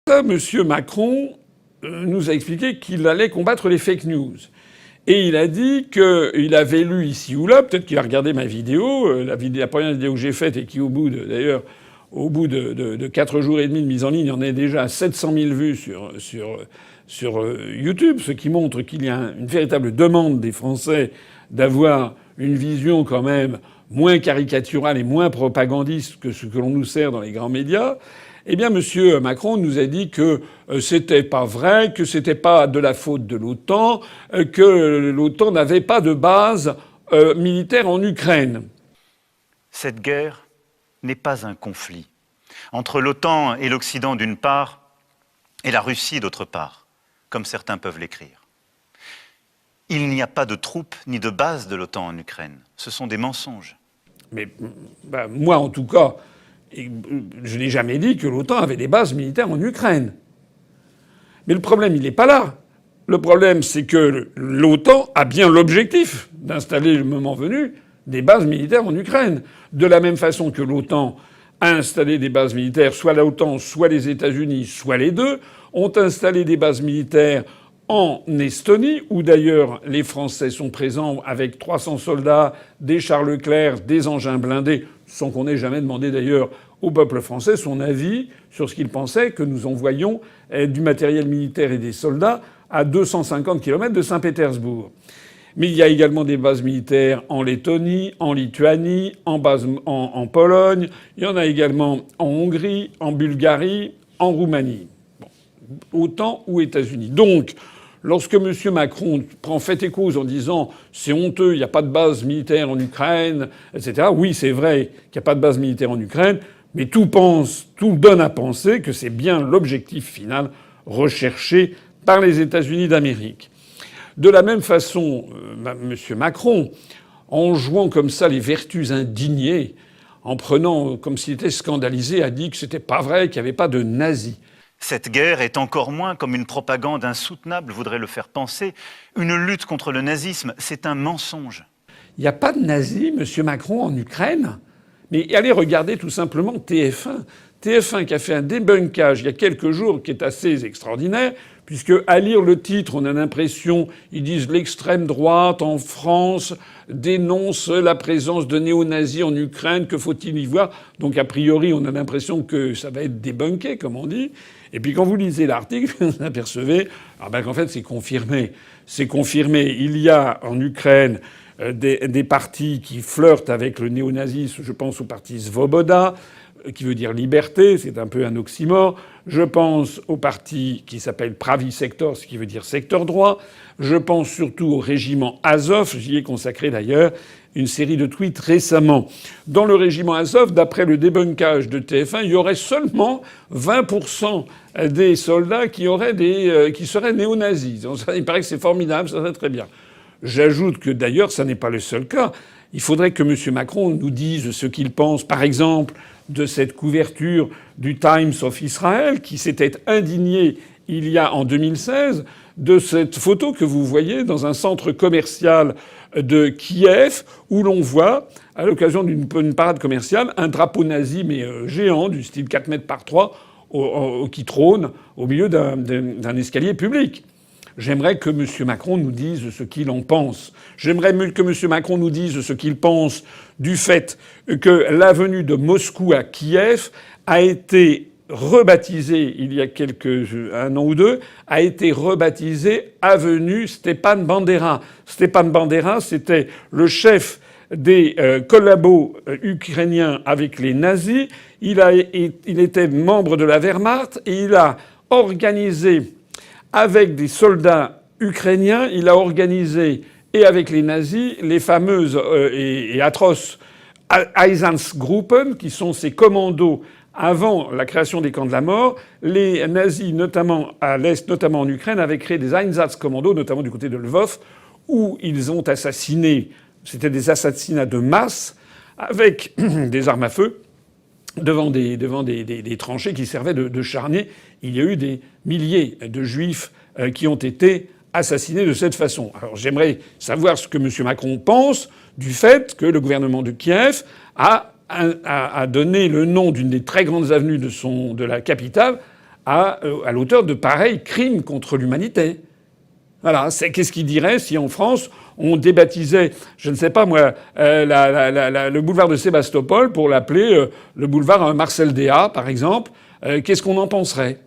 M. Macron nous a expliqué qu'il allait combattre les fake news. Et il a dit qu'il avait lu ici ou là, peut-être qu'il a regardé ma vidéo, la première vidéo que j'ai faite et qui, au bout de 4 jours et demi de mise en ligne, il y en a déjà 700 000 vues sur YouTube, ce qui montre qu'il y a une véritable demande des Français d'avoir une vision quand même moins caricaturale et moins propagandiste que ce que l'on nous sert dans les grands médias. Eh bien, M. Macron nous a dit que c'était pas vrai, que c'était pas de la faute de l'OTAN, que l'OTAN n'avait pas de base militaire en Ukraine. Cette guerre n'est pas un conflit entre l'OTAN et l'Occident d'une part et la Russie d'autre part, comme certains peuvent l'écrire. Il n'y a pas de troupes ni de base de l'OTAN en Ukraine. Ce sont des mensonges. Mais moi, en tout cas, je n'ai jamais dit que l'OTAN avait des bases militaires en Ukraine. Mais le problème, il n'est pas là. Le problème, c'est que l'OTAN a bien l'objectif d'installer, le moment venu, des bases militaires en Ukraine. De la même façon que l'OTAN a installé des bases militaires, soit l'OTAN, soit les États-Unis, soit les deux, ont installé des bases militaires en Estonie, où d'ailleurs les Français sont présents avec 300 soldats, des chars Leclerc, des engins blindés, sans qu'on ait jamais demandé d'ailleurs au peuple français son avis sur ce qu'il pensait que nous envoyions du matériel militaire et des soldats à 250 km de Saint-Pétersbourg. Mais il y a également des bases militaires en Lettonie, en Lituanie, en Pologne. Il y en a également en Hongrie, en Bulgarie, en Roumanie. Bon, OTAN ou États-Unis. Donc, lorsque M. Macron prend fait et cause en disant « c'est honteux, il n'y a pas de base militaire en Ukraine », etc. Oui, c'est vrai qu'il n'y a pas de base militaire en Ukraine, mais tout donne à penser que c'est bien l'objectif final recherché par les États-Unis d'Amérique. De la même façon, M. Macron, en jouant comme ça les vertus indignées, en prenant comme s'il était scandalisé, a dit que c'était pas vrai, qu'il n'y avait pas de nazis. Cette guerre est encore moins, comme une propagande insoutenable voudrait le faire penser, une lutte contre le nazisme. C'est un mensonge. Il n'y a pas de nazis, M. Macron, en Ukraine. Mais allez regarder tout simplement TF1. TF1 qui a fait un débunkage il y a quelques jours qui est assez extraordinaire, puisque à lire le titre, on a l'impression, ils disent l'extrême droite en France dénonce la présence de néo-nazis en Ukraine, que faut-il y voir? Donc a priori, on a l'impression que ça va être débunké, comme on dit. Et puis quand vous lisez l'article, vous apercevez qu'en fait c'est confirmé. C'est confirmé. Il y a en Ukraine des partis qui flirtent avec le néonazisme. Je pense au parti Svoboda, qui veut dire liberté, c'est un peu un oxymore. Je pense au parti qui s'appelle Pravi Sector, ce qui veut dire secteur droit. Je pense surtout au régiment Azov. J'y ai consacré d'ailleurs une série de tweets récemment. Dans le régiment Azov, d'après le débunkage de TF1, il y aurait seulement 20% des soldats qui seraient néo-nazis. Il paraît que c'est formidable, ça serait très bien. J'ajoute que d'ailleurs, ça n'est pas le seul cas. Il faudrait que M. Macron nous dise ce qu'il pense, par exemple, de cette couverture du Times of Israel, qui s'était indigné il y a en 2016 de cette photo que vous voyez dans un centre commercial de Kiev, où l'on voit, à l'occasion d'une parade commerciale, un drapeau nazi mais géant, du style 4 mètres par 3, qui trône au milieu d'un escalier public. J'aimerais que M. Macron nous dise ce qu'il en pense. J'aimerais que M. Macron nous dise ce qu'il pense du fait que l'avenue de Moscou à Kiev a été rebaptisée il y a un an ou deux, a été rebaptisée avenue Stepan Bandera. Stepan Bandera, c'était le chef des collabos ukrainiens avec les nazis. Il était membre de la Wehrmacht et il a organisé avec des soldats ukrainiens, il a organisé, et avec les nazis, les fameuses et atroces Einsatzgruppen, qui sont ces commandos avant la création des camps de la mort. Les nazis, notamment à l'Est, notamment en Ukraine, avaient créé des Einsatzkommandos, notamment du côté de Lvov, où ils ont assassiné, c'était des assassinats de masse, avec des armes à feu, devant des tranchées qui servaient de charniers. Il y a eu des milliers de juifs qui ont été assassinés de cette façon. Alors j'aimerais savoir ce que M. Macron pense du fait que le gouvernement de Kiev a donné le nom d'une des très grandes avenues de la capitale à l'auteur de pareils crimes contre l'humanité. Voilà. Qu'est-ce qu'il dirait si en France on débaptisait, je ne sais pas moi, le boulevard de Sébastopol pour l'appeler le boulevard Marcel Déat, par exemple. Qu'est-ce qu'on en penserait?